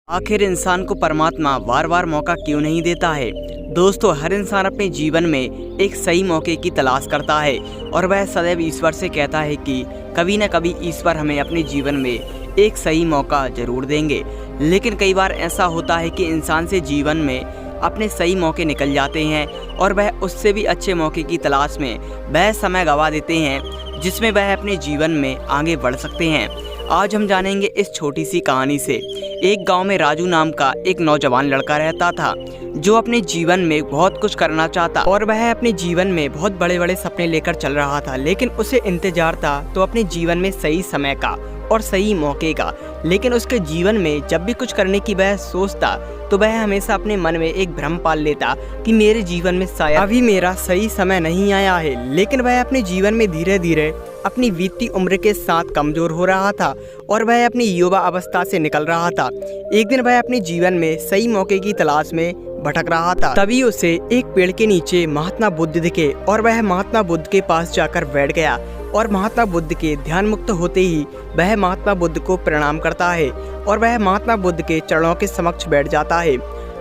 आखिर इंसान को परमात्मा बार बार मौका क्यों नहीं देता है। दोस्तों, हर इंसान अपने जीवन में एक सही मौके की तलाश करता है और वह सदैव ईश्वर से कहता है कि कभी न कभी ईश्वर हमें अपने जीवन में एक सही मौका जरूर देंगे। लेकिन कई बार ऐसा होता है कि इंसान से जीवन में अपने सही मौके निकल जाते हैं और वह उससे भी अच्छे मौके की तलाश में वह समय गंवा देते हैं जिसमें वह अपने जीवन में आगे बढ़ सकते हैं। आज हम जानेंगे इस छोटी सी कहानी से। एक गांव में राजू नाम का एक नौजवान लड़का रहता था जो अपने जीवन में बहुत कुछ करना चाहता और वह अपने जीवन में बहुत बड़े बड़े सपने लेकर चल रहा था। लेकिन उसे इंतजार था तो अपने जीवन में सही समय का और सही मौके का। लेकिन उसके जीवन में जब भी कुछ करने की वह सोचता तो वह हमेशा अपने मन में एक भ्रम पाल लेता कि मेरे जीवन में शायद अभी मेरा सही समय नहीं आया है। लेकिन वह अपने जीवन में धीरे धीरे अपनी बीतती उम्र के साथ कमजोर हो रहा था और वह अपनी युवा अवस्था से निकल रहा था। एक दिन वह अपने जीवन में सही मौके की तलाश में भटक रहा था। तभी उसे एक पेड़ के नीचे महात्मा बुद्ध दिखे और वह महात्मा बुद्ध के पास जाकर बैठ गया और महात्मा बुद्ध के ध्यान मुक्त होते ही वह महात्मा बुद्ध को प्रणाम करता है और वह महात्मा बुद्ध के चरणों के समक्ष बैठ जाता है।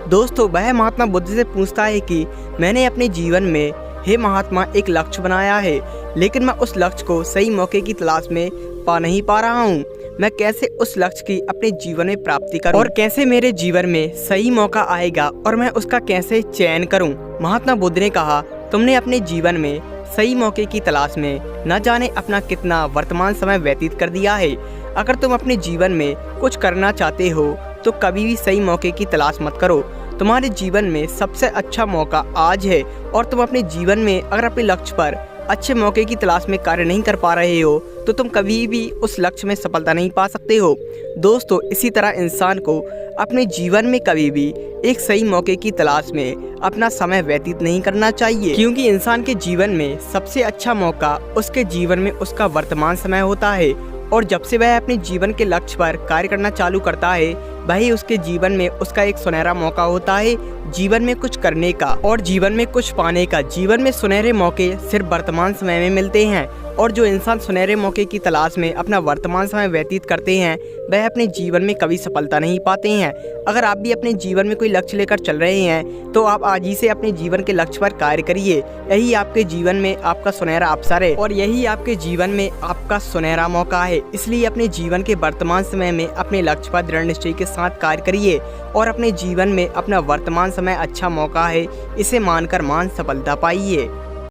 दोस्तों, वह महात्मा बुद्ध से पूछता है कि मैंने अपने जीवन में हे महात्मा एक लक्ष्य बनाया है, लेकिन मैं उस लक्ष्य को सही मौके की तलाश में नहीं पा रहा हूँ। मैं कैसे उस लक्ष्य की अपने जीवन में प्राप्ति करूं और कैसे मेरे जीवन में सही मौका आएगा और मैं उसका कैसे चयन करूं। महात्मा बुद्ध ने कहा, तुमने अपने जीवन में सही मौके की तलाश में न जाने अपना कितना वर्तमान समय व्यतीत कर दिया है। अगर तुम अपने जीवन में कुछ करना चाहते हो तो कभी भी सही मौके की तलाश मत करो। तुम्हारे जीवन में सबसे अच्छा मौका आज है और तुम अपने जीवन में अगर अपने लक्ष्य पर अच्छे मौके की तलाश में कार्य नहीं कर पा रहे हो तो तुम कभी भी उस लक्ष्य में सफलता नहीं पा सकते हो। दोस्तों, इसी तरह इंसान को अपने जीवन में कभी भी एक सही मौके की तलाश में अपना समय व्यतीत नहीं करना चाहिए, क्योंकि इंसान के जीवन में सबसे अच्छा मौका उसके जीवन में उसका वर्तमान समय होता है। और जब से वह अपने जीवन के लक्ष्य पर कार्य करना चालू करता है वही उसके जीवन में उसका एक सुनहरा मौका होता है जीवन में कुछ करने का और जीवन में कुछ पाने का। जीवन में सुनहरे मौके सिर्फ वर्तमान समय में मिलते हैं और जो इंसान सुनहरे मौके की तलाश में अपना वर्तमान समय व्यतीत करते हैं वह अपने जीवन में कभी सफलता नहीं पाते हैं। अगर आप भी अपने जीवन में कोई लक्ष्य लेकर चल रहे हैं तो आप आज ही से अपने जीवन के लक्ष्य पर कार्य करिए। यही आपके जीवन में आपका सुनहरा अवसर है और यही आपके जीवन में आपका सुनहरा मौका है। इसलिए अपने जीवन के वर्तमान समय में अपने लक्ष्य पर दृढ़ निश्चय के साथ कार्य करिए और अपने जीवन में अपना वर्तमान समय अच्छा मौका है इसे मानकर सफलता पाइए।